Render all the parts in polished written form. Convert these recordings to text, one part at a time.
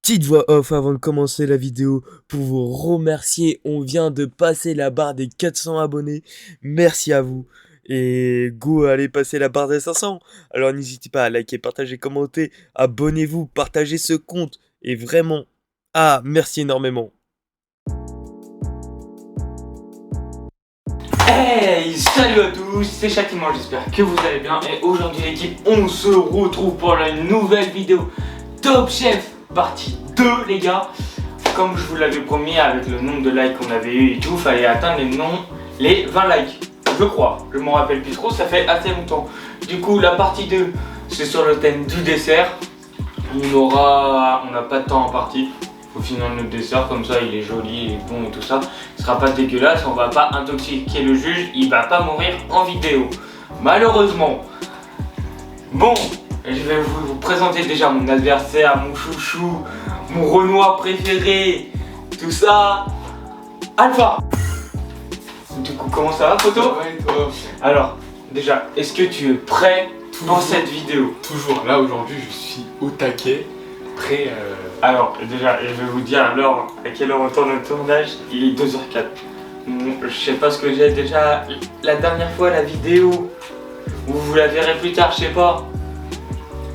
Petite voix off avant de commencer la vidéo pour vous remercier. On vient de passer la barre des 400 abonnés. Merci à vous. Et go, allez passer la barre des 500. Alors n'hésitez pas à liker, partager, commenter. Abonnez-vous, partagez ce compte. Et vraiment, merci énormément. Hey, salut à tous, c'est Châtiment, j'espère que vous allez bien. Et aujourd'hui l'équipe, on se retrouve pour une nouvelle vidéo Top Chef partie 2 les gars. Comme je vous l'avais promis avec le nombre de likes qu'on avait eu et tout, fallait atteindre les 20 likes. Je crois, je m'en rappelle plus trop, ça fait assez longtemps. Du coup la partie 2 c'est sur le thème du dessert. On n'a pas de temps en partie. Faut finir notre dessert, comme ça il est joli et bon et tout ça. Il sera pas dégueulasse, on va pas intoxiquer le juge, il va pas mourir en vidéo. Malheureusement. Bon, je vais vous présenter déjà mon adversaire, mon chouchou, mon Renoir préféré, tout ça. Alpha. Du coup, comment ça va, Photo? Ouais, toi. Alors, déjà, est-ce que tu es prêt pour cette vidéo? Toujours. Là, aujourd'hui, je suis au taquet, prêt. Alors, déjà, je vais vous dire à quelle heure on tourne le tournage. Il est 2h04. Je sais pas ce que j'ai déjà. La dernière fois, la vidéo, vous la verrez plus tard, je sais pas.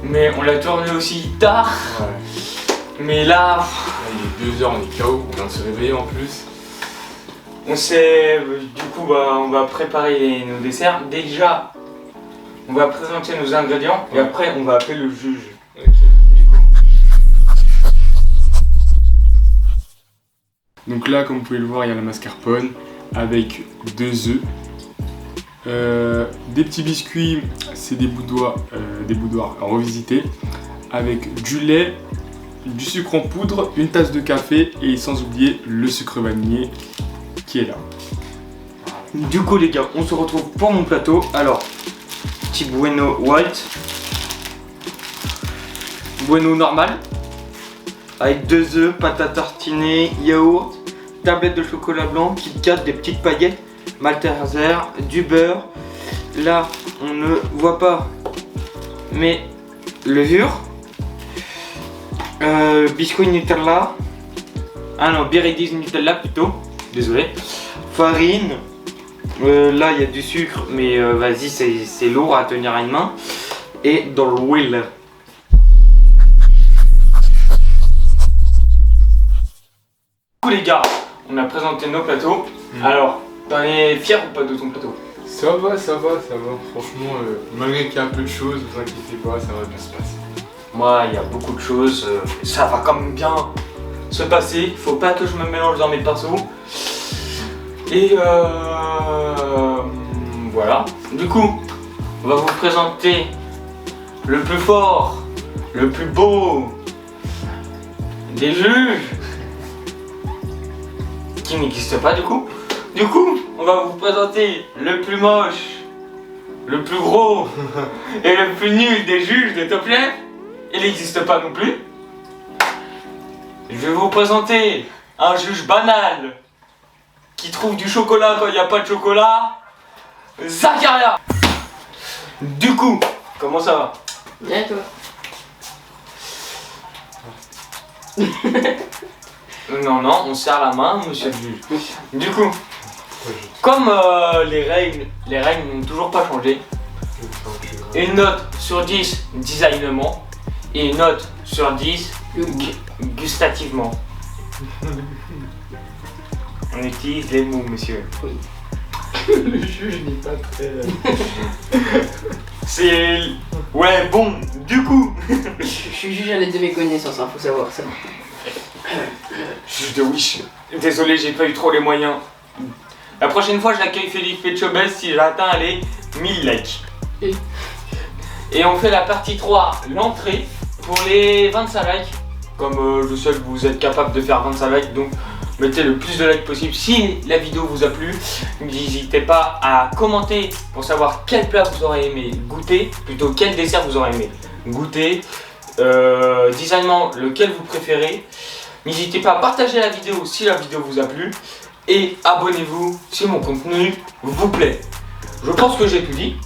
Mais on l'a tourné aussi tard. Ouais. Mais là, Là, il est 2h, on est KO, on vient de se réveiller en plus. on sait. Du coup, on va préparer nos desserts. Déjà, on va présenter nos ingrédients et après, on va appeler le juge. Ok. Donc là, comme vous pouvez le voir, il y a la mascarpone avec 2 œufs. Des petits biscuits, c'est des boudoirs revisités avec du lait, du sucre en poudre, une tasse de café et sans oublier le sucre vanillé qui est là. Du coup, les gars, on se retrouve pour mon plateau. Alors, petit bueno white, bueno normal, avec 2 œufs, pâte à tartiner, yaourt, tablette de chocolat blanc, Kit Kat, des petites paillettes, Malteser, du beurre. Là, on ne voit pas, mais levure, biscuit Nutella, ah non, Biridis Nutella plutôt, désolé, farine. Là, il y a du sucre, mais vas-y, c'est lourd à tenir à une main. Et dans l'huile. Du coup, les gars, on a présenté nos plateaux. Alors, t'en es fier ou pas de ton plateau? Ça va. Franchement, malgré qu'il y a un peu de choses, ne vous inquiétez pas, ça va bien se passer. Moi, il y a beaucoup de choses. Ça va quand même bien se passer. Faut pas que je me mélange dans mes pinceaux. Et voilà. Du coup, on va vous présenter le plus fort, le plus beau des juges qui n'existe pas du coup. Du coup, on va vous présenter le plus moche, le plus gros et le plus nul des juges de Top Chef. Il n'existe pas non plus. Je vais vous présenter un juge banal qui trouve du chocolat quand il n'y a pas de chocolat. Zacharia. Du coup, comment ça va? Bien toi. Non, on serre la main, monsieur le juge. Du coup, comme les règles n'ont toujours pas changé, une note sur 10 designement et une note sur 10 gustativement. On utilise les mots, monsieur. Oui. Le juge n'est pas très. C'est... Ouais, bon, du coup. Je suis juge à l'aide de mes connaissances, hein, faut savoir ça. Juge de Wish. Désolé, j'ai pas eu trop les moyens. La prochaine fois, je l'accueille Félix Petchobel si j'atteins les 1000 likes. Et on fait la partie 3, l'entrée, pour les 25 likes. Comme je sais que vous êtes capable de faire 25 likes, donc mettez le plus de likes possible. Si la vidéo vous a plu, n'hésitez pas à commenter pour savoir quel plat vous aurez aimé goûter, plutôt quel dessert vous aurez aimé goûter, designement lequel vous préférez. N'hésitez pas à partager la vidéo si la vidéo vous a plu et abonnez-vous si mon contenu vous plaît. Je pense que j'ai tout dit.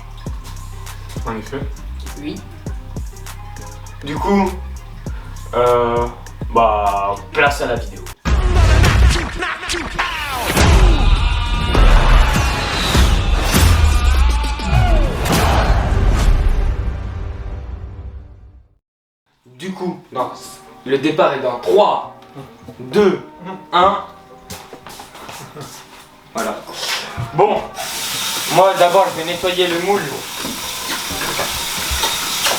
En effet. Oui. Du coup, Alors place à la vidéo. Du coup, le départ est dans 3, 2, 1. Voilà. Bon, moi d'abord je vais nettoyer le moule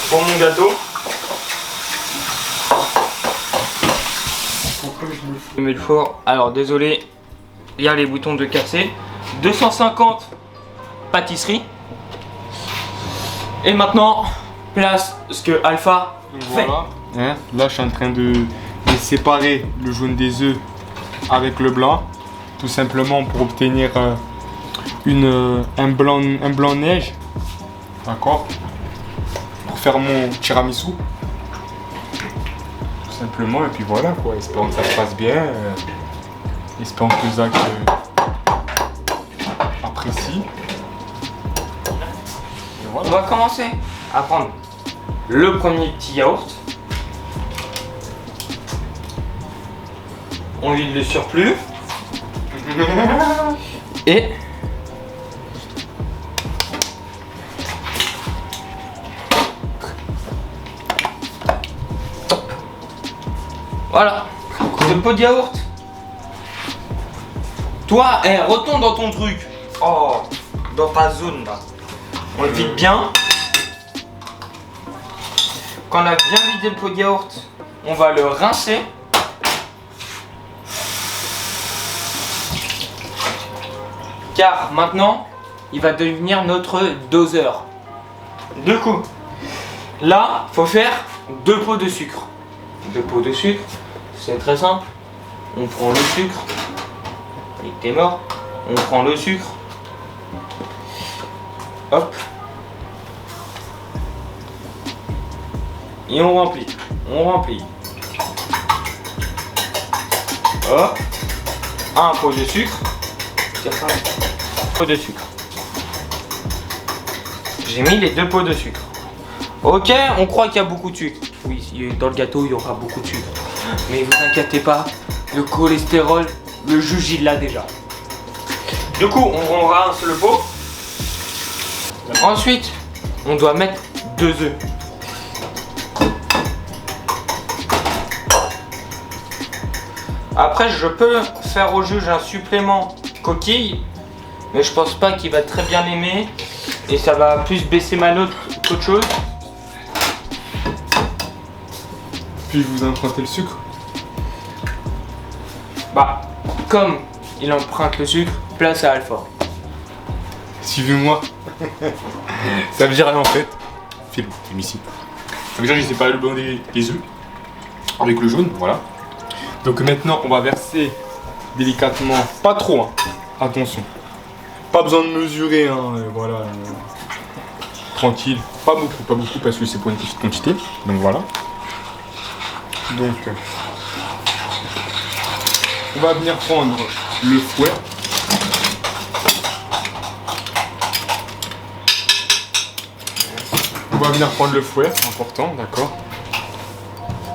pour mon gâteau. Je mets le four. Alors désolé, il y a les boutons de casser. 250 pâtisserie. Et maintenant, place ce que Alpha fait. Voilà. Hein, là, je suis en train de séparer le jaune des œufs avec le blanc, tout simplement pour obtenir un blanc neige, d'accord, pour faire mon tiramisu, tout simplement. Et puis voilà quoi, espérons que ça se passe bien, espérons que Zach apprécie. Et voilà. On va commencer à prendre le premier petit yaourt. On vide le surplus. Et top. Voilà. Le pot de yaourt. Toi, retourne dans ton truc. Oh, dans ta zone là. On le vide bien. Quand on a bien vidé le pot de yaourt, on va le rincer. Car maintenant, il va devenir notre doseur. Du coup, là, faut faire 2 pots de sucre. 2 pots de sucre, c'est très simple. On prend le sucre. Il était mort. On prend le sucre. Hop. Et on remplit. On remplit. Hop. Un pot de sucre. Pot de sucre. J'ai mis les 2 pots de sucre. Ok, on croit qu'il y a beaucoup de sucre. Oui, dans le gâteau, il y aura beaucoup de sucre. Mais vous inquiétez pas, le cholestérol, le juge, il l'a déjà. Du coup, on rince le pot. Ensuite, on doit mettre 2 œufs. Après, je peux faire au juge un supplément coquille, mais je pense pas qu'il va très bien l'aimer et ça va plus baisser ma note qu'autre chose. Puis vous empruntez le sucre. Bah, comme il emprunte le sucre, place à Alpha. Suivez-moi. Ça veut dire rien en fait. Film ici. Ça veut dire que j'ai séparé le blanc des œufs avec le jaune, voilà. Donc maintenant on va verser délicatement, pas trop, hein. Attention. Pas besoin de mesurer, hein. Voilà. Tranquille. Pas beaucoup parce que c'est pour une petite quantité. Donc voilà. Donc on va venir prendre le fouet. On va venir prendre le fouet, important, d'accord.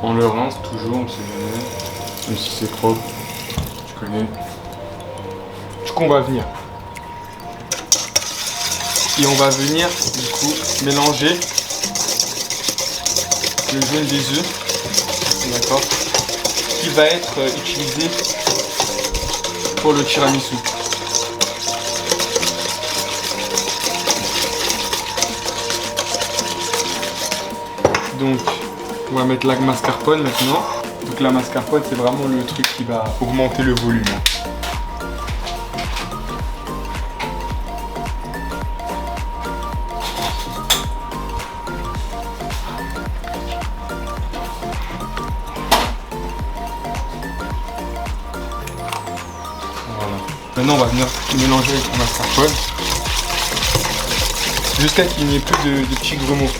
On le rince toujours, on sait jamais. Même si c'est propre, tu connais. Du coup, on va venir. Et on va venir, du coup, mélanger le jaune des œufs, d'accord, qui va être utilisé pour le tiramisu. Donc, on va mettre la mascarpone maintenant. Donc la mascarpone, c'est vraiment le truc qui va augmenter le volume. Voilà. Maintenant, on va venir mélanger avec la mascarpone jusqu'à qu'il n'y ait plus de petits grumeaux.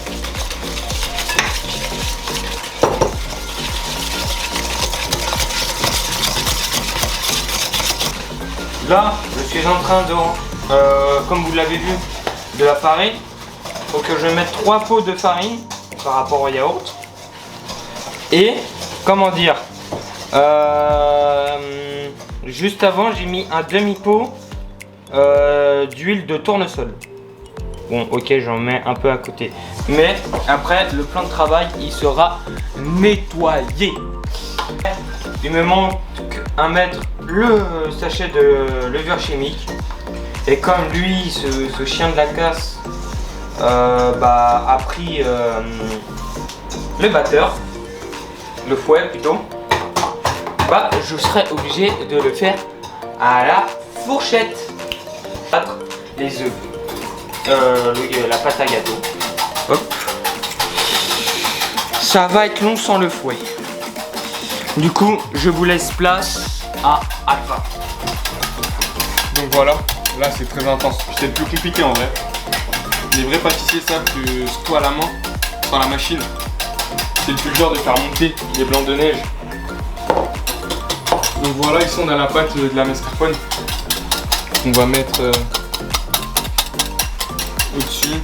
Là, je suis en train de, comme vous l'avez vu, de la farine. Il faut que je mette 3 pots de farine par rapport au yaourt. Et, comment dire, Juste avant, j'ai mis un demi-pot d'huile de tournesol. Bon, ok, j'en mets un peu à côté. Mais après, le plan de travail, il sera nettoyé. Il me manque à mettre le sachet de levure chimique. Et comme lui, ce chien de la casse, a pris le batteur, le fouet plutôt, je serai obligé de le faire à la fourchette. Battre les œufs, la pâte à gâteau. Hop. Ça va être long sans le fouet. Du coup, je vous laisse place à Alpha. Donc voilà, là c'est très intense. C'est le plus compliqué en vrai. Les vrais pâtissiers savent que soit à la main, soit à la machine, c'est le plus dur de faire monter les blancs de neige. Donc voilà, ici on a la pâte de la mascarpone. On va mettre au-dessus.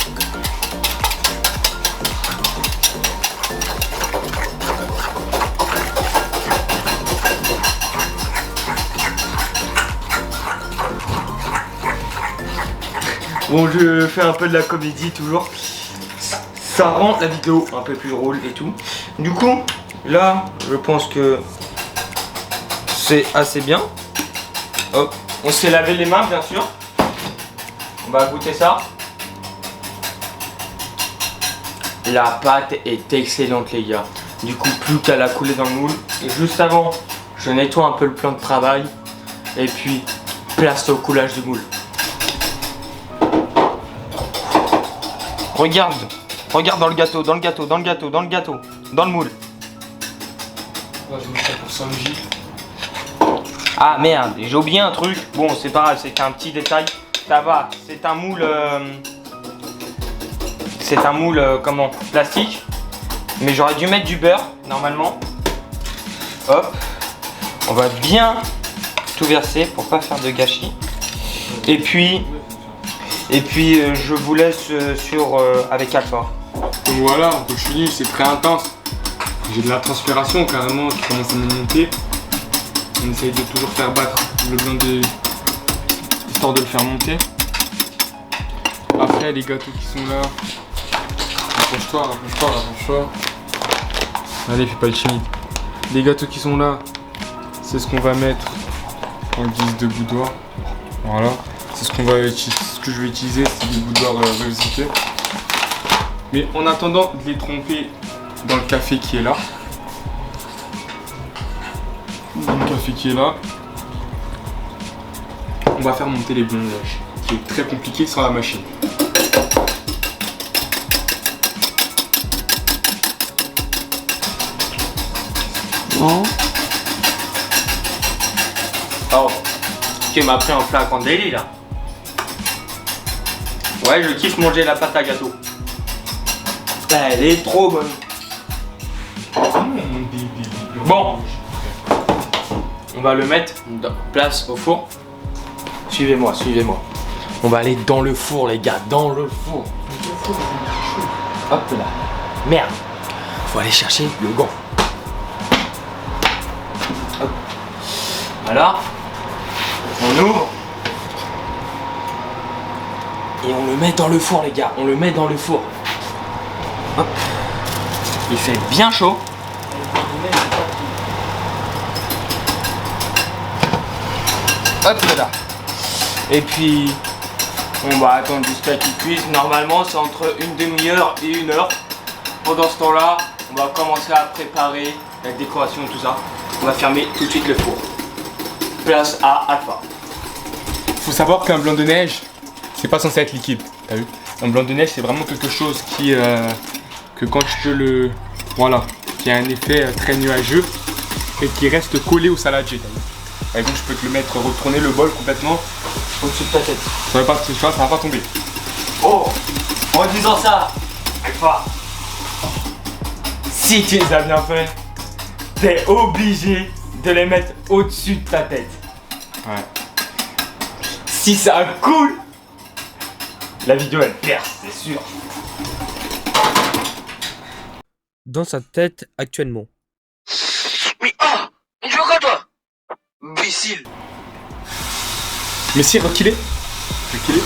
Bon, je fais un peu de la comédie toujours. Ça rend la vidéo un peu plus drôle et tout. Du coup, là, je pense que c'est assez bien. Hop, on s'est lavé les mains, bien sûr. On va goûter ça. La pâte est excellente, les gars. Du coup, plus qu'à la couler dans le moule. Et juste avant, je nettoie un peu le plan de travail. Et puis, place au coulage du moule. Regarde dans le gâteau, dans le moule. Là, je vais mettre ça pour 5 J. Ah merde, j'ai oublié un truc. Bon, c'est pas grave, c'est un petit détail. Ça va, c'est un moule. Comment, plastique. Mais j'aurais dû mettre du beurre, normalement. Hop. On va bien tout verser pour pas faire de gâchis. Et puis, je vous laisse avec Alpha. Donc voilà, on continue, c'est très intense. J'ai de la transpiration carrément qui commence à me monter. On essaye de toujours faire battre le blanc histoire de le faire monter. Après les gâteaux qui sont là. Rapproche-toi. Allez, fais pas le timide. Les gâteaux qui sont là, c'est ce qu'on va mettre en guise de boudoir. Voilà. C'est ce que je vais utiliser, c'est des boudoirs revisités. Mais en attendant de les tremper dans le café qui est là. On va faire monter les blancs de neige, qui est très compliqué sans la machine. Oh, tu m'as pris en flagrant délit là. Ouais, je kiffe manger la pâte à gâteau. Elle est trop bonne. Bon, on va le mettre en place au four. Suivez-moi. On va aller dans le four, les gars, dans le four. Hop là. Merde. Faut aller chercher le gant. Hop. Voilà. On ouvre. Et on le met dans le four, les gars. On le met dans le four. Hop. Il fait bien chaud. Hop là. Et puis, on va attendre jusqu'à qu'il cuise. Normalement, c'est entre une demi-heure et 1 heure. Pendant ce temps-là, on va commencer à préparer la décoration et tout ça. On va fermer tout de suite le four. Place à Alpha. Faut savoir qu'un blanc de neige, c'est pas censé être liquide. T'as vu? Un blanc de neige, c'est vraiment quelque chose qui, que quand tu le, voilà, qui a un effet très nuageux et qui reste collé au saladier. Par exemple, je peux te le mettre, retourner le bol complètement Au-dessus de ta tête. Ça va pas tomber. Oh, en disant ça, Alpha, si tu les as bien fait, t'es obligé de les mettre au-dessus de ta tête. Ouais. Si ça coule, la vidéo elle perce, c'est sûr. Dans sa tête actuellement. Mais oh, je imbécile. Mais si, reculez. Reculez.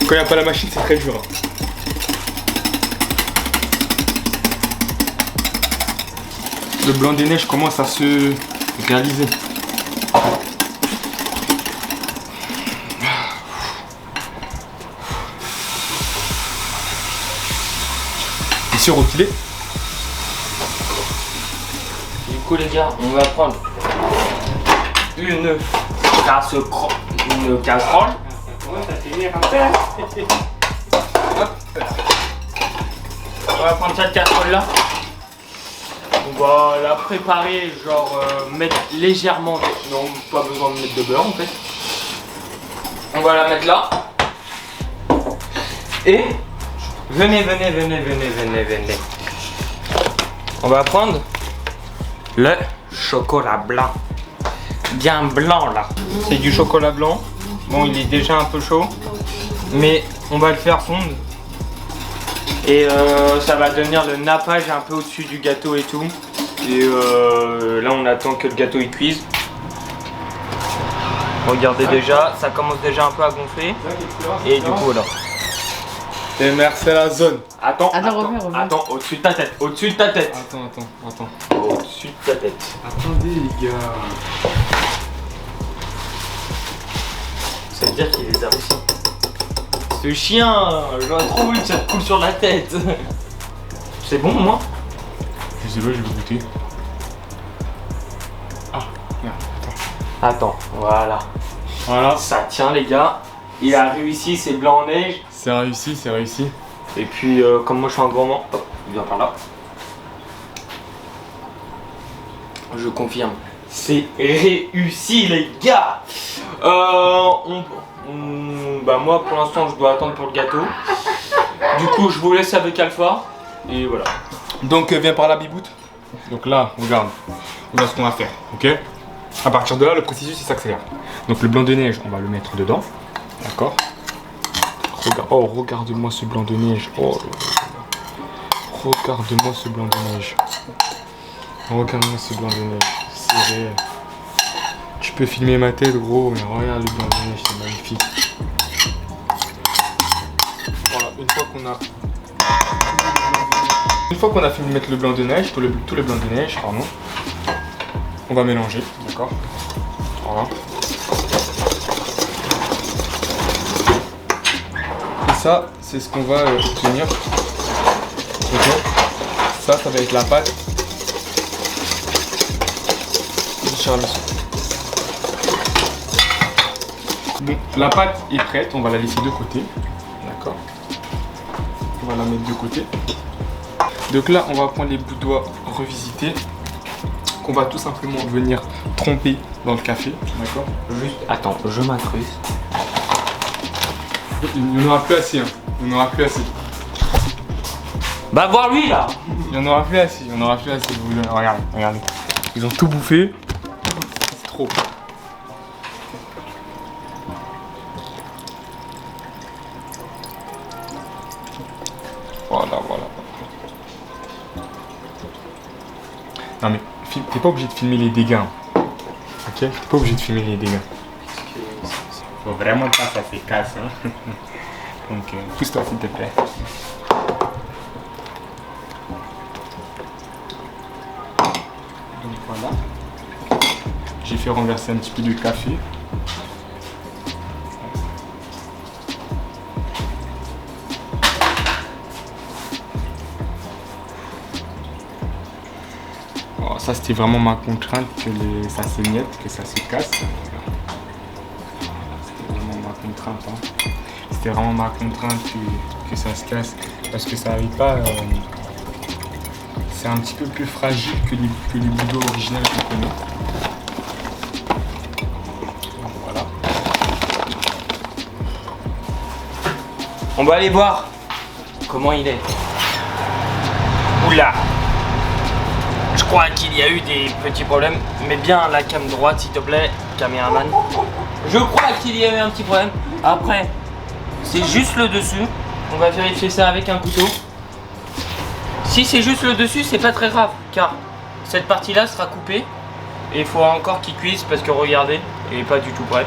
Quand il n'y a pas la machine, c'est très dur. Hein. Le blanc des neiges commence à se réaliser. Monsieur reculé. Du coup les gars, on va prendre une casserole. On va prendre cette casserole là. On va la préparer, genre mettre légèrement. Non, pas besoin de mettre de beurre en fait. On va la mettre là. Et venez. On va prendre le chocolat blanc. Bien blanc là. C'est du chocolat blanc. Bon, il est déjà un peu chaud. Mais on va le faire fondre. Et ça va devenir le nappage un peu au-dessus du gâteau et tout. Et là on attend que le gâteau il cuise. Regardez déjà, ça commence déjà un peu à gonfler. Et du coup voilà. Et merci, c'est la zone. Attends, reviens. attends, au-dessus de ta tête, au-dessus de ta tête. Attends. Au-dessus de ta tête. Attendez les gars. Ça veut dire qu'il les a réussi. Ce chien, j'en ai trop vu que ça te coule sur la tête. C'est bon moi? Je sais pas, je vais goûter. Ah, merde, Attends, voilà. Voilà. Ça tient les gars. Il a réussi, c'est blanc en neige. C'est réussi, c'est réussi. Et puis comme moi je suis un gourmand, hop, il vient par là. Je confirme. C'est réussi les gars. Bah moi pour l'instant je dois attendre pour le gâteau. Du coup je vous laisse avec Alpha. Et voilà. Donc viens par là Bibout. Donc là, regarde ce qu'on va faire, ok? À partir de là, le processus il s'accélère. Donc le blanc de neige, on va le mettre dedans. D'accord? Oh, regarde-moi ce blanc de neige. Oh, regarde-moi ce blanc de neige. Regarde-moi ce blanc de neige. C'est réel. Tu peux filmer ma tête, gros, mais regarde le blanc de neige, c'est magnifique. Voilà, une fois qu'on a fini de mettre le blanc de neige, tout le blanc de neige, pardon, on va mélanger, d'accord? Voilà. Et ça, c'est ce qu'on va obtenir. Ok. Ça va être la pâte du tiramisu. Bon, la pâte est prête, on va la laisser de côté. D'accord. On va la mettre de côté. Donc là, on va prendre les bouts de doigts revisités qu'on va tout simplement venir tremper dans le café. D'accord. Juste, attends, je m'incruste. Il n'y en aura plus assez, hein. Il n'y en aura plus assez. Bah voir lui là. Il n'y en aura plus assez, il n'y en aura plus assez. Regardez. Ils ont tout bouffé. C'est trop. Voilà. Non mais, t'es pas obligé de filmer les dégâts. Hein. Ok? T'es pas obligé de filmer les dégâts. Faut vraiment pas ça se casse. Hein. Donc, pousse-toi s'il te plaît. Donc voilà. J'ai fait renverser un petit peu de café. Oh, ça c'était vraiment ma contrainte que ça s'émiette, que ça se casse. C'était vraiment ma contrainte. Hein. C'était vraiment ma contrainte que ça se casse. Parce que ça n'arrive pas. C'est un petit peu plus fragile que les bouleaux originaux qu'on connaît. Donc, voilà. On va aller voir comment il est. Oula. Je crois qu'il y a eu des petits problèmes. Mets bien la cam droite s'il te plaît, caméraman. Je crois qu'il y a eu un petit problème. Après, c'est juste le dessus. On va vérifier ça avec un couteau. Si c'est juste le dessus, c'est pas très grave, car cette partie-là sera coupée. Et il faut encore qu'il cuise parce que regardez, il est pas du tout prêt.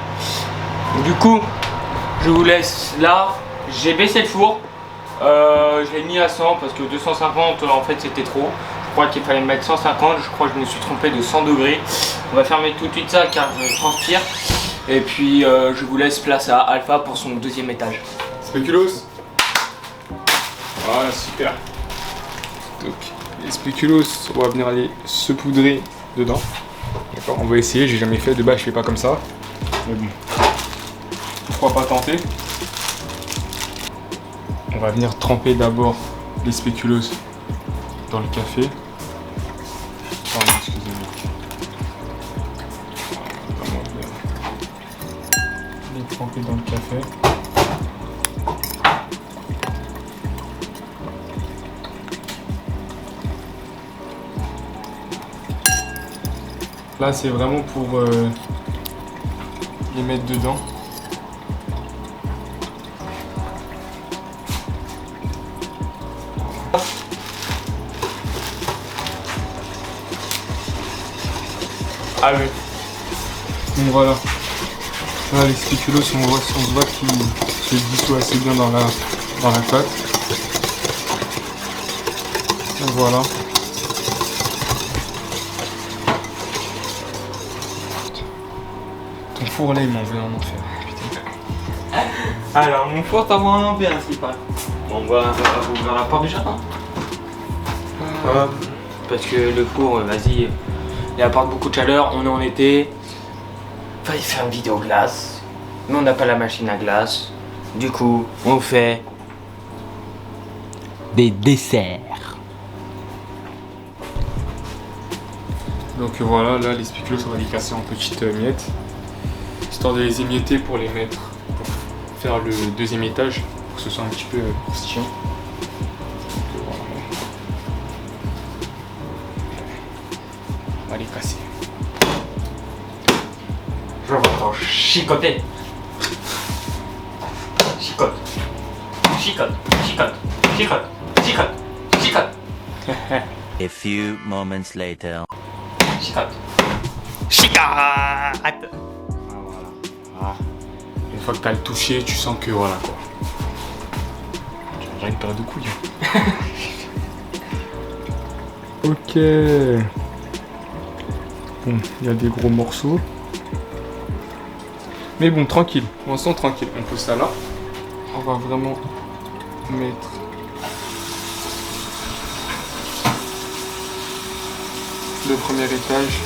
Du coup, je vous laisse là. J'ai baissé le four. Je l'ai mis à 100 parce que 250 en fait c'était trop. Je crois qu'il fallait mettre 150. Je crois que je me suis trompé de 100 degrés. On va fermer tout de suite ça car je transpire. Et puis je vous laisse place à Alpha pour son deuxième étage. Spéculoos. Voilà, super. Donc, les spéculoos, on va venir les saupoudrer dedans. D'accord, on va essayer, j'ai jamais fait, de base je fais pas comme ça. Mais bon, pourquoi pas tenter. On va venir tremper d'abord les spéculoos dans le café. Pardon, excusez-moi. Vraiment bien. Les tremper dans le café. Là, c'est vraiment pour les mettre dedans. Ah oui. Donc voilà. Là, les spéculoos, on se voit qu'ils se dissouent assez bien dans la pâte. Donc voilà. Ton four là il m'a envoyé en enfer. Putain. Alors mon four t'envoie en enfer ainsi pas. Bon, on va ouvrir la porte du jardin. Hop. Parce que le four, vas-y, il apporte beaucoup de chaleur. On est en été. Fallait faire une vidéo glace. Mais on n'a pas la machine à glace. Du coup, on fait des desserts. Donc voilà, là les spéculoos on va les casser en petites miettes. Histoire de les émietter pour les mettre, pour faire le deuxième étage, pour que ce soit un petit peu croustillant. Donc, voilà. On va les casser. Je vais t'en chicoter. Chicote. Chicote. Chicote. Chicote. Chicote. Chicote. A few moments later. Chicote. Chicote. Ah, voilà. Ah. Une fois que tu as le touché, tu sens que voilà quoi. J'ai une paire de couilles. Ok. Bon, il y a des gros morceaux. Mais bon, tranquille. On sent tranquille. On pose ça là. On va vraiment mettre le premier étage.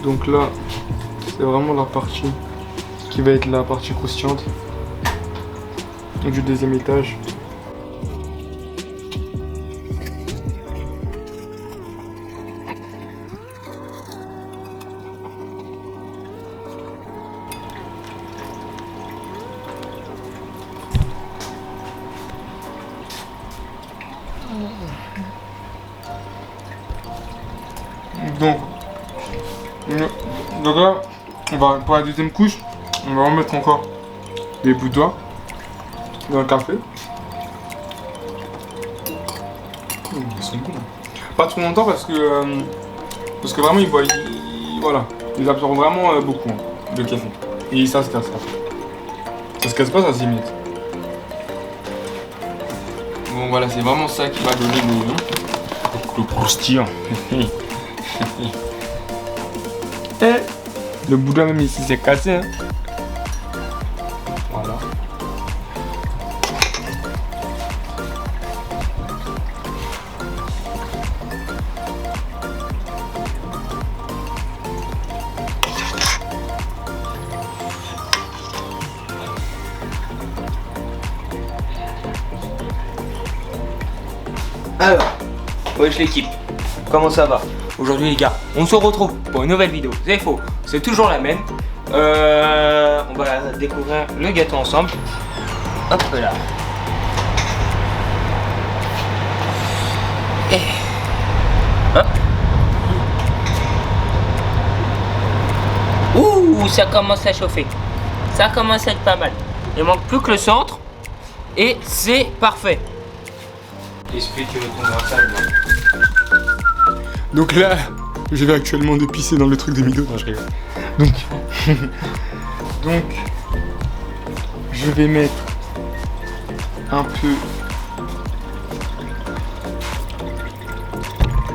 Donc là, c'est vraiment la partie qui va être la partie croustillante du deuxième étage. Donc là, on va, pour la deuxième couche, on va remettre encore des bouts de doigts dans le café. Ils sont bons. Pas trop longtemps parce que vraiment voilà, ils absorbent vraiment beaucoup de café. Et ça se casse pas. Ça se casse pas, ça s'imite. Bon voilà, c'est vraiment ça qui va donner le croustillant. Le boudin même ici s'est cassé. Hein. Voilà. Alors, wesh l'équipe, comment ça va? Aujourd'hui les gars, on se retrouve pour une nouvelle vidéo. C'est faux, c'est toujours la même. On va découvrir le gâteau ensemble. Hop là. Et... Hop. Ouh, ça commence à chauffer. Ça commence à être pas mal. Il manque plus que le centre. Et c'est parfait. Explique ton brassage. Donc là, je vais actuellement de pisser dans le truc de Milo. Non, je rigole. Donc, donc, je vais mettre un peu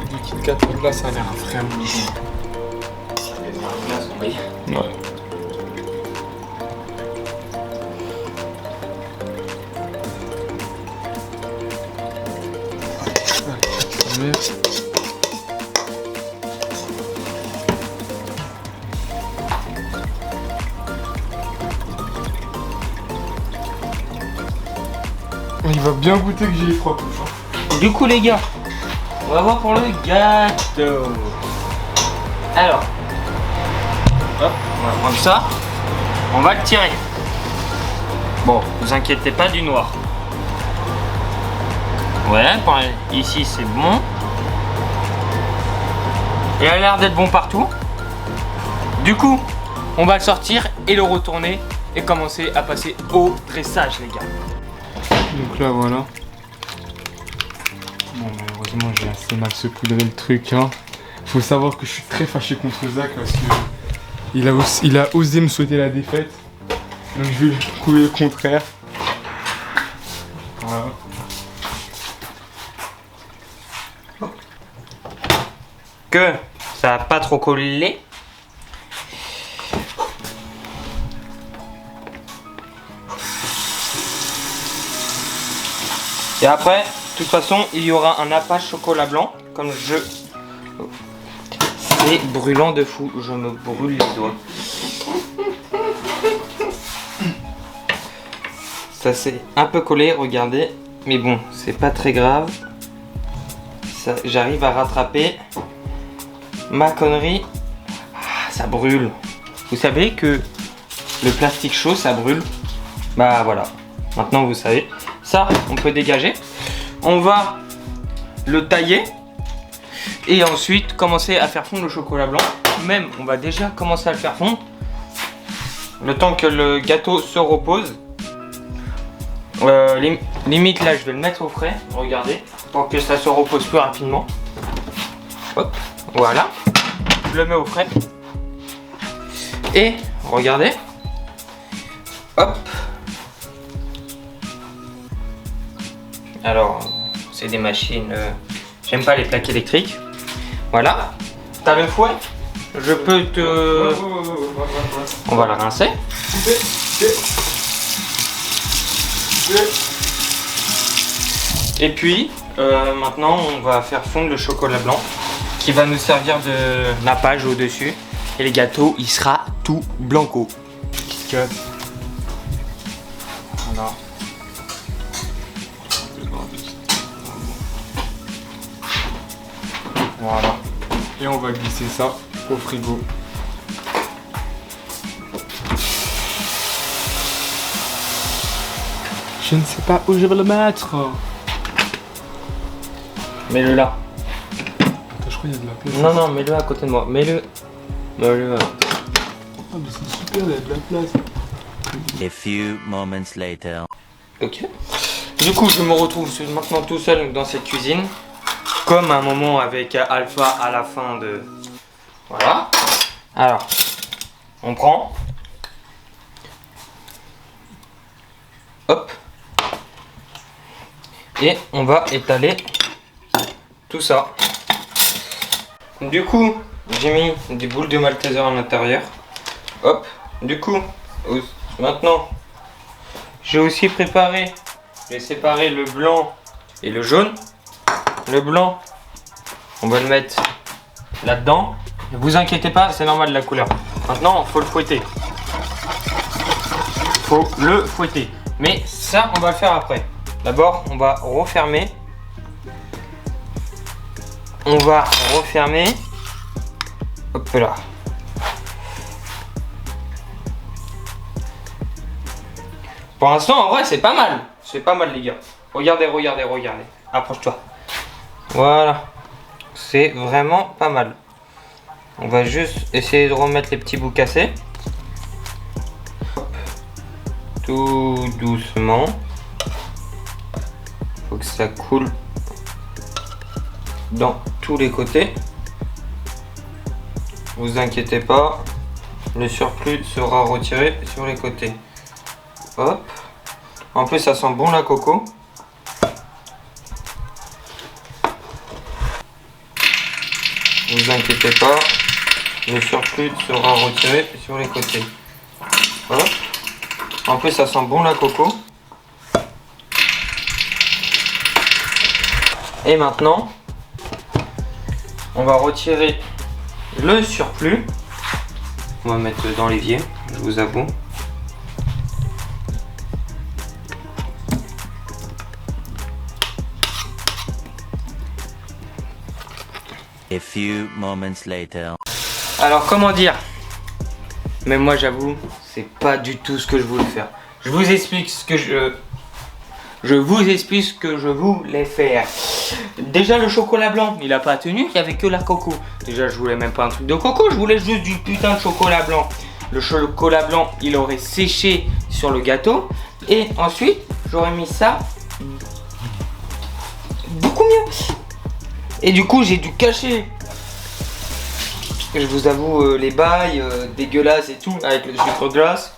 de Kit Kat. Donc là, ça a l'air vraiment bon. Ouais. Il va bien goûter que j'ai les 3 touches. Hein. Du coup les gars, on va voir pour le gâteau. Alors, hop, on va prendre ça. On va le tirer. Bon, vous inquiétez pas du noir. Ouais, ici c'est bon. Il a l'air d'être bon partout. Du coup, on va le sortir et le retourner et commencer à passer au dressage les gars. Donc là voilà. Bon malheureusement j'ai assez mal saupoudré le truc hein. Faut savoir que je suis très fâché contre Zach parce que il a osé me souhaiter la défaite. Donc je vais lui prouver le contraire. Voilà. Que ça va pas trop coller. Et après, de toute façon, il y aura un nappage chocolat blanc, comme je... C'est brûlant de fou, je me brûle les doigts. Ça s'est un peu collé, regardez. Mais bon, c'est pas très grave. J'arrive à rattraper ma connerie. Ah, ça brûle. Vous savez que le plastique chaud, ça brûle. Bah voilà, maintenant vous savez. Ça, on peut dégager. On va le tailler et ensuite commencer à faire fondre le chocolat blanc. Même, on va déjà commencer à le faire fondre. Le temps que le gâteau se repose. Limite là, je vais le mettre au frais. Regardez, pour que ça se repose plus rapidement. Hop, voilà. Je le mets au frais. Et regardez. Hop. Alors, c'est des machines, j'aime pas les plaques électriques. Voilà. T'as le fouet? Je peux te... On va le rincer. Et puis, maintenant, on va faire fondre le chocolat blanc qui va nous servir de nappage au-dessus. Et le gâteau, il sera tout blanco. Kit Kat. Alors. Voilà. Et on va glisser ça au frigo. Je ne sais pas où je vais le mettre. Mets-le là. Attends, je crois qu'il y a de la place. Non, non, mets-le à côté de moi. Mets-le. Mets-le. Ah, mais c'est super, il y a de la place. A few moments later. Ok. Du coup, je me retrouve maintenant tout seul dans cette cuisine. Comme un moment avec Alpha à la fin de... Voilà. Alors, on prend. Hop. Et on va étaler tout ça. Du coup, j'ai mis des boules de Malteser à l'intérieur. Hop. Du coup, maintenant, j'ai aussi préparé, j'ai séparé le blanc et le jaune. Le blanc, on va le mettre là-dedans. Ne vous inquiétez pas, c'est normal la couleur. Maintenant, il faut le fouetter. Faut le fouetter. Mais ça, on va le faire après. D'abord, on va refermer. On va refermer. Hop là. Pour l'instant, en vrai, c'est pas mal. C'est pas mal, les gars. Regardez, regardez, regardez. Approche-toi. Voilà. C'est vraiment pas mal. On va juste essayer de remettre les petits bouts cassés. Tout doucement. Faut que ça coule dans tous les côtés. Vous inquiétez pas, le surplus sera retiré sur les côtés. Hop. En plus, ça sent bon la coco. Vous inquiétez pas, le surplus sera retiré sur les côtés. Hop. En plus, ça sent bon la coco. Et maintenant, on va retirer le surplus. On va mettre dans l'évier, je vous avoue. A few moments later. Alors comment dire? Mais moi j'avoue, c'est pas du tout ce que je voulais faire. Je vous explique ce que je vous explique ce que je voulais faire. Déjà le chocolat blanc, il a pas tenu, il y avait que la coco. Déjà je voulais même pas un truc de coco, je voulais juste du putain de chocolat blanc. Le chocolat blanc, il aurait séché sur le gâteau. Et ensuite, j'aurais mis ça beaucoup mieux. Et du coup, j'ai dû cacher. Je vous avoue, les bails dégueulasses et tout, avec le sucre glace.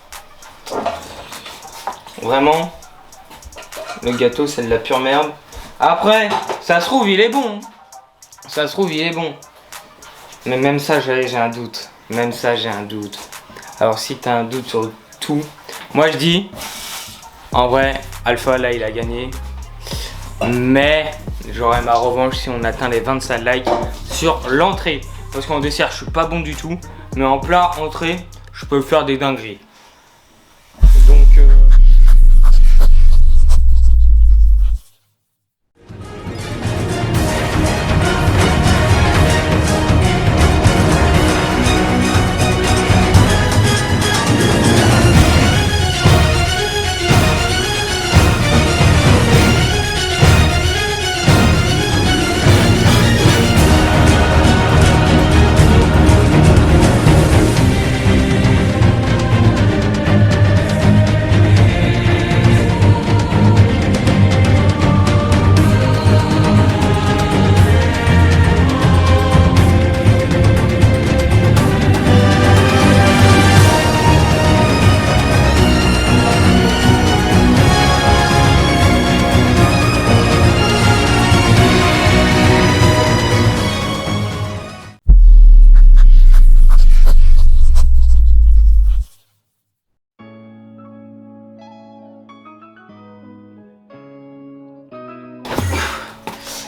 Vraiment, le gâteau, c'est de la pure merde. Après, ça se trouve, il est bon. Ça se trouve, il est bon. Mais même ça, j'ai un doute. Même ça, j'ai un doute. Alors, si tu as un doute sur tout, moi je dis, en vrai, Alpha, là, il a gagné. Mais j'aurai ma revanche si on atteint les 25 likes sur l'entrée. Parce qu'en dessert, je suis pas bon du tout. Mais en plat, entrée, je peux faire des dingueries. Donc...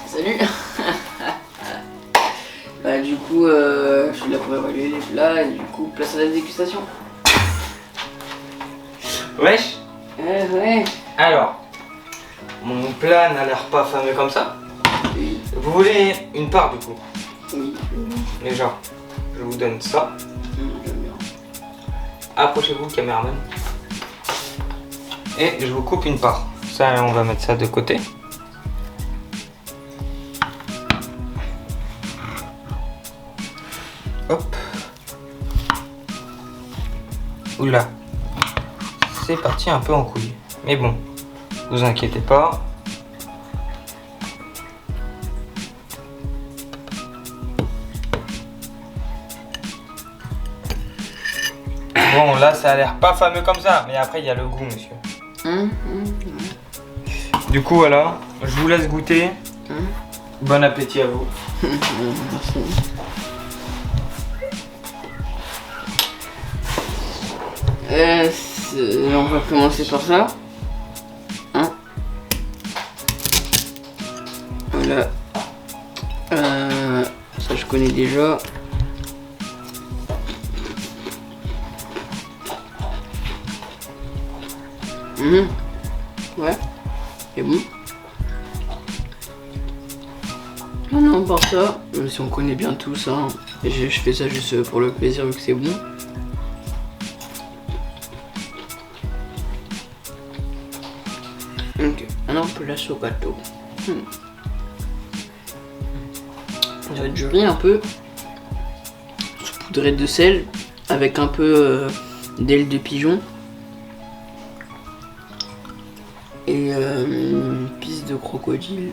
Salut. Bah du coup, je suis là pour évaluer les plats et du coup, place à la dégustation. Wesh. Ouais. Alors, mon plat n'a l'air pas fameux comme ça. Oui. Vous voulez une part du coup? Oui. Déjà, je vous donne ça. J'aime bien. Approchez-vous, caméraman. Et je vous coupe une part. Ça, on va mettre ça de côté. Hop. Oula. C'est parti un peu en couille. Mais bon, vous inquiétez pas. Bon, là, ça a l'air pas fameux comme ça. Mais après, il y a le goût, monsieur. Du coup, voilà. Je vous laisse goûter. Bon appétit à vous. Merci. On va commencer par ça. Hein? Voilà. Ça je connais déjà. Ouais. C'est bon. Non, par ça, même si on connaît bien tout ça, hein, je fais ça juste pour le plaisir vu que c'est bon. Ok, maintenant on peut lâcher au gâteau. du riz un peu, saupoudré de sel, avec un peu d'aile de pigeon. Et une pisse de crocodile.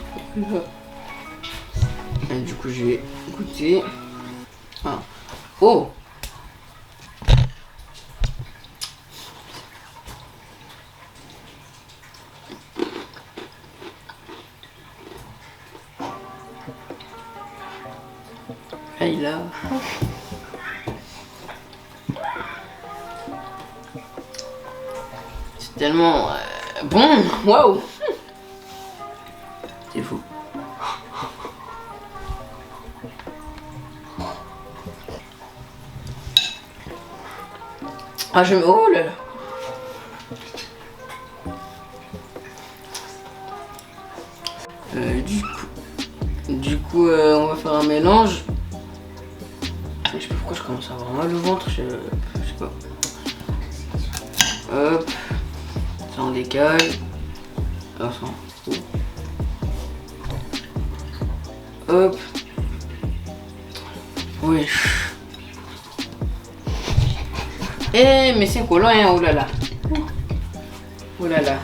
Et du coup, je vais goûter. Ah. Oh! Ah, il a. C'est tellement bon! Waouh! C'est fou. Ah, je me. Oh là là! Du coup, on va faire un mélange. Je sais pas pourquoi je commence à avoir mal au ventre, je sais pas. Hop, ça on décale. Alors ça. Hop. Oui. Eh, mais c'est collant, hein, oh là là. Oh là là.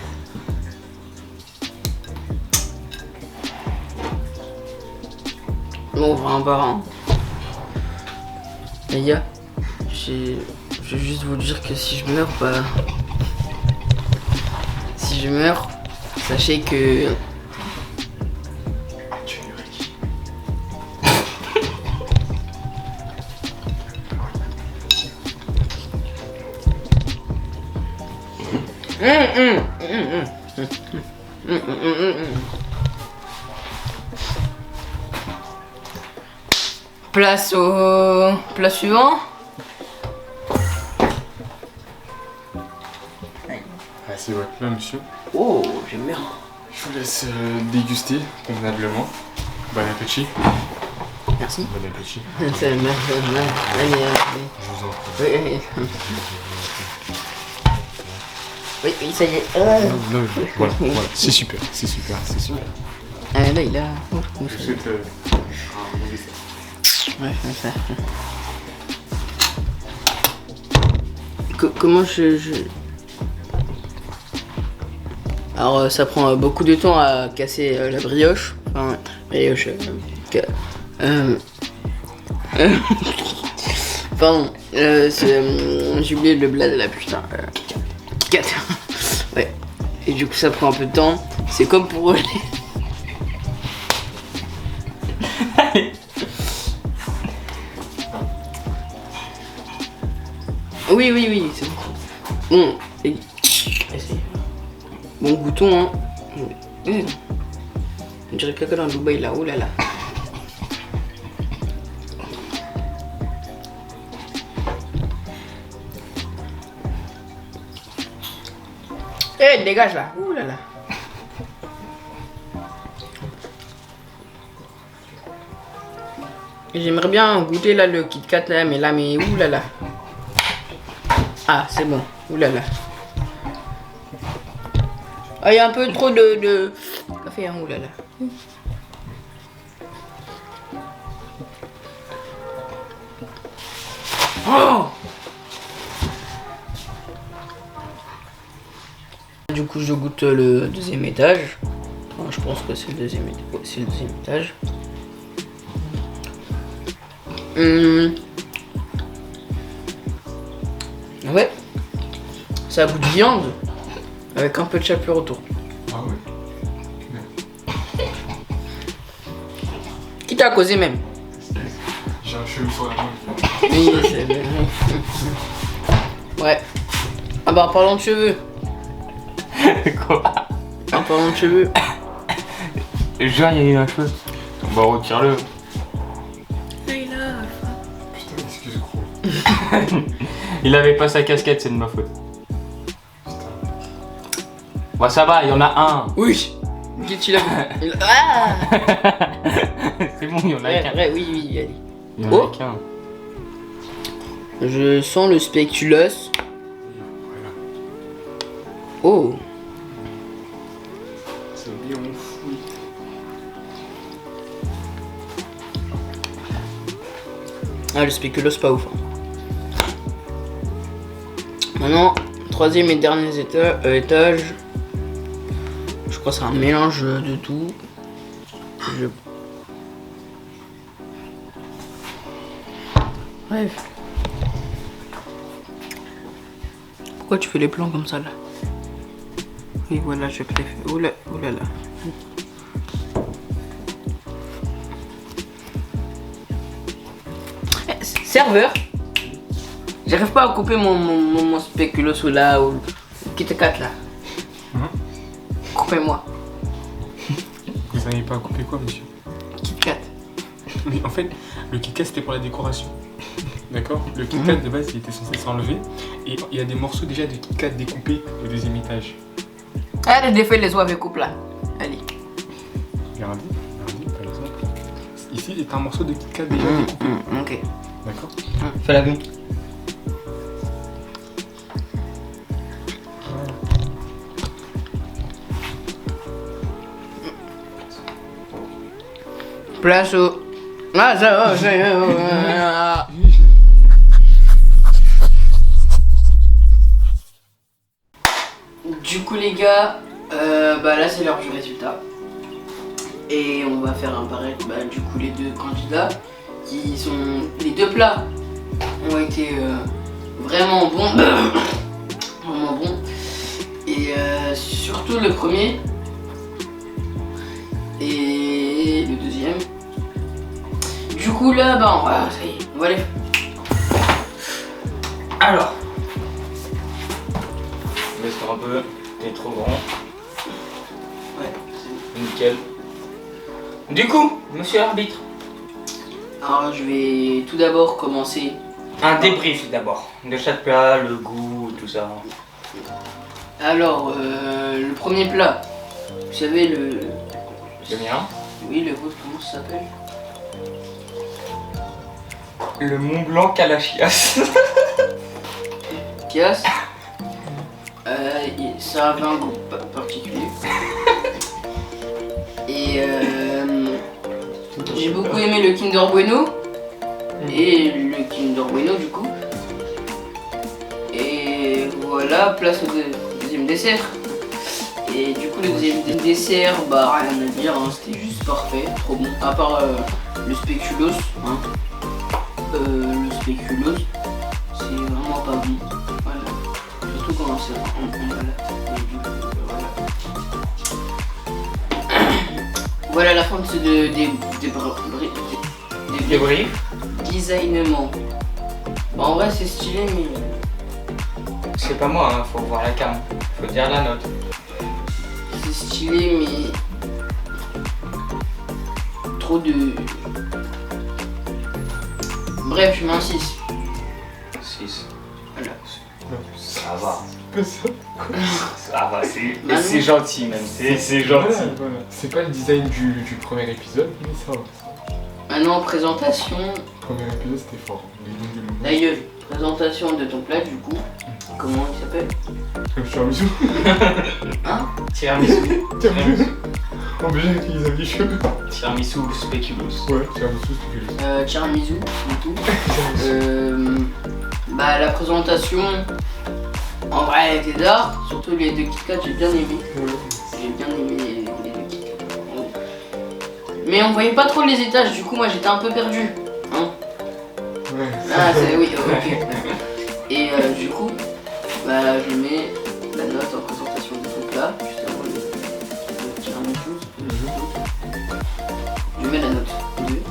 Bon, on va en barre, hein. Les gars, je vais juste vous dire que si je meurs, bah... Si je meurs, sachez que... Tu es Ricky. Place au plat suivant. Ah, c'est votre plat, monsieur. Oh, j'aime bien. Je vous laisse déguster convenablement. Bon appétit. Merci. Bon appétit. C'est mal. Allez. Je vous en prie. Oui, ça y est. Non, voilà, c'est super, c'est super, c'est super. Ah, là, il a... Je vous souhaite un bon dessert. Ouais, ça. Comment Alors, ça prend beaucoup de temps à casser la brioche. Enfin, brioche... Pardon, j'ai oublié le bled là, putain. 4. Ouais. Et du coup, ça prend un peu de temps. C'est comme pour eux. Oui, c'est bon. Bon, bon, goûtons, hein. On dirait caca dans Dubaï là, oh là là. Eh, dégage là, oh là là. J'aimerais bien goûter là le Kit Kat là, mais ouh là là. Ah, c'est bon, ouh là là. Ah, il y a un peu trop de café, hein, ouh là là. Oh! Du coup, je goûte le deuxième étage. Enfin, je pense que c'est le deuxième étage. Ouais, c'est le deuxième étage. Ouais, ça a goût de viande avec un peu de chapelure autour. Ah ouais. Qui t'a causé même? J'ai un cheveu sur la main. Oui, c'est vrai. Ouais. Ah bah en parlant de cheveux. Quoi? En parlant de cheveux. Genre, il y a eu un cheveu. Bah, retire-le. Putain, excuse gros. Il avait pas sa casquette, c'est de ma faute. Bah, ça va, il y en a un. Oui. Qu'est-ce qu'il a? Ah. C'est bon, il y en a Ouais, qu'un. ouais, oui, allez. Il y en Oh. a qu'un. Je sens le spéculoos. Voilà. Oh. C'est bien fou. Ah, le spéculoos, pas ouf. Hein. Maintenant, troisième et dernier étage. Je crois que c'est un mélange de tout. Bref. Pourquoi tu fais les plans comme ça là? Oui, voilà, je te les fais. Oh là là. Serveur, j'arrive pas à couper mon spéculoos ou là, ou le Kit Kat là. Coupez-moi. Vous n'arrivez pas à couper quoi, monsieur? Kit Kat. Mais en fait, le Kit Kat c'était pour la décoration. D'accord? Le Kit Kat de base il était censé s'enlever. Et il y a des morceaux déjà de Kit Kat découpés au deuxième étage. Allez, défais les oies avec coupe là. Allez. Regardez, par exemple. Ici c'est un morceau de Kit Kat déjà découpé. Ok. D'accord? Fais la vie. Place au. Ah, ça, Du coup, les gars, bah là c'est l'heure du résultat. Et on va faire apparaître du coup les deux candidats qui sont. Les deux plats ont été vraiment bons. Vraiment bons. Et surtout le premier. Et le deuxième. Du coup là, bah ça y est, on va les. Alors. Laisse-moi un peu. T'es trop grand. Ouais, Nickel. Du coup, monsieur l'arbitre. alors je vais tout d'abord commencer. Un débrief d'abord. De chaque plat, le goût, tout ça. Alors, le premier plat. Vous savez le. Le mien. Oui, le vôtre, comment ça s'appelle? Le Mont Blanc Kalachias. Kias. Ça avait un goût particulier. Et j'ai beaucoup aimé le Kinder Bueno. Et le Kinder Bueno du coup. Et voilà, place au deuxième dessert. Et du coup le deuxième dessert, bah rien à dire, hein, c'était juste parfait, trop bon. À part le spéculoos, hein. Le spéculoos, c'est vraiment pas bon. Voilà. Surtout quand c'est en malade. Et du coup, voilà. Voilà la fin de ce Débrief. designement. Bah, en vrai c'est stylé mais C'est pas moi, hein, faut voir la cam. Faut dire la note. c'est stylé mais trop de. Bref, je mets un 6. 6. Voilà. Ça va. Pas ça. Ça va, c'est Bah, c'est non. gentil même. C'est gentil. Voilà. C'est pas le design du premier épisode, mais ça va. Maintenant, présentation. Le premier épisode c'était fort. Ta gueule. Présentation de ton plat du coup. Comment il s'appelle? Comme tiramisu. Hein? Tiramisu. Tiramisu. En Belgique avec les habits cheveux. Tiramisu spéculoos. Ouais, tiramisu c'était Tiramisu, du coup. Bah, la présentation. En vrai, elle était d'art. Surtout les deux Kit Kat, j'ai bien aimé. J'ai bien aimé les deux Kit Kat. Mais on voyait pas trop les étages, du coup, moi j'étais un peu perdu. Hein? Ouais. Ah, c'est oui, ok. Et du coup, bah, je mets la note en présentation de ton plat, justement le tiramisu. Je mets la note 2.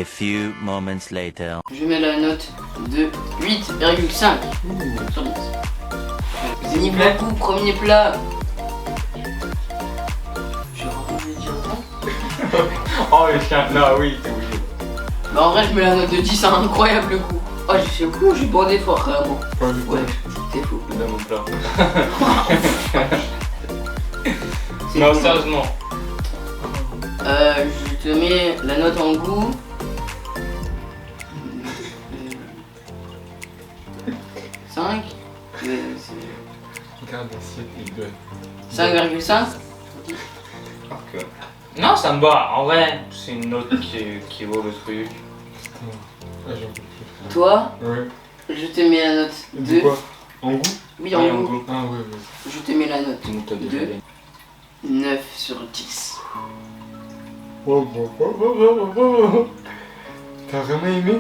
A few moments later. Je mets la note de 8,5 sur 10. Niveau goût, premier plat. Je vais dire non. Oh le chien, non oui, t'es obligé. Bah, en vrai, je mets la note de 10, c'est un incroyable goût. Oh, j'ai fait coup, j'ai bandé fort, vraiment. Ouais, c'est fou. Dans mon plat. C'est Non, cool. sérieusement. Je te mets la note en goût. 5. Regarde l'assiette, il donne. 5,5. Alors que Non, ça me va. En vrai, c'est une note qui vaut le truc. Ah, j'en peux plus. Toi, Ouais. je te mets la note De 2. quoi? En goût? Oui, en en goût. goût. Ah, ouais, ouais. Je te mets la note Nous, t'as déjà 2. allé. 9 sur 10. T'as vraiment aimé?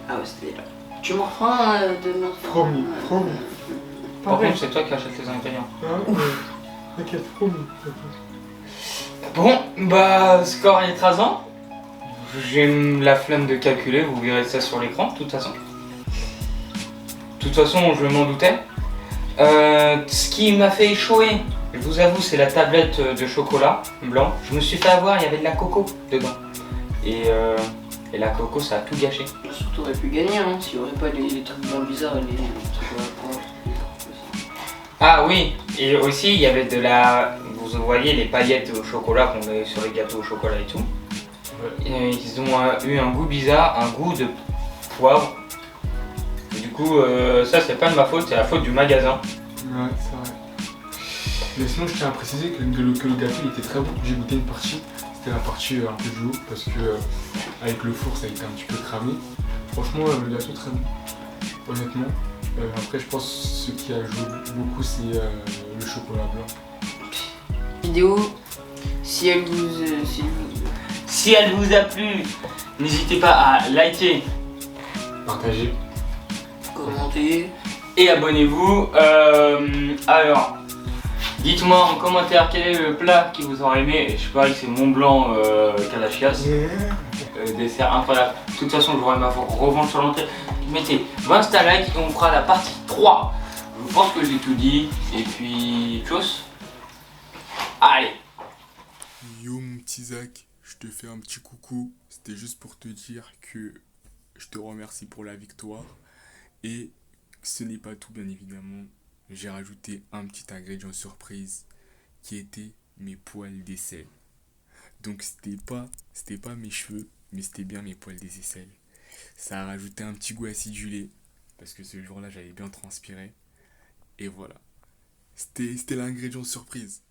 Ah ouais, c'était là. Tu m'en feras demain. Promis, promis. Par contre, c'est toi qui achètes les ingrédients. Ah, ouais. T'inquiète, promis. Bon, bah, score écrasant. J'ai la flemme de calculer, vous verrez ça sur l'écran, de toute façon. De toute façon, je m'en doutais. Ce qui m'a fait échouer, je vous avoue, c'est la tablette de chocolat blanc. Je me suis fait avoir, il y avait de la coco dedans. Et la coco, ça a tout gâché. Surtout, t'aurais pu gagner hein, s'il n'y aurait pas les trucs blancs bizarres et les trucs à la poire. Ah oui, et aussi il y avait de la... Vous voyez les paillettes au chocolat qu'on met sur les gâteaux au chocolat et tout. Et ils ont eu un goût bizarre, un goût de poivre. Et du coup, ça c'est pas de ma faute, c'est la faute du magasin. Ouais, c'est vrai. Mais sinon, je tiens à préciser que le gâteau il était très bon. J'ai goûté une partie, c'était la partie un peu du haut parce que avec le four ça a été un petit peu cramé. Franchement, le gâteau très bon, honnêtement. Après, je pense que ce qui a joué beaucoup c'est le chocolat blanc. Vidéo, si elle vous. Si elle vous a plu, n'hésitez pas à liker Partagez. Commenter. et abonnez-vous. Alors, dites-moi en commentaire quel est le plat qui vous aura aimé. Je parie que c'est Mont Blanc Kalachias. Dessert incroyable. De toute façon, j'aurai ma revanche sur l'entrée. Mettez 20 likes et on fera la partie 3. Je pense que j'ai tout dit. Et puis, tchuss. Allez. Yo mon petit Zach, je te fais un petit coucou. C'était juste pour te dire que je te remercie pour la victoire. Et ce n'est pas tout bien évidemment. J'ai rajouté un petit ingrédient surprise qui était mes poils d'aisselle. Donc c'était pas mes cheveux, mais c'était bien mes poils des aisselles. Ça a rajouté un petit goût acidulé parce que ce jour-là j'avais bien transpiré. Et voilà. C'était l'ingrédient surprise.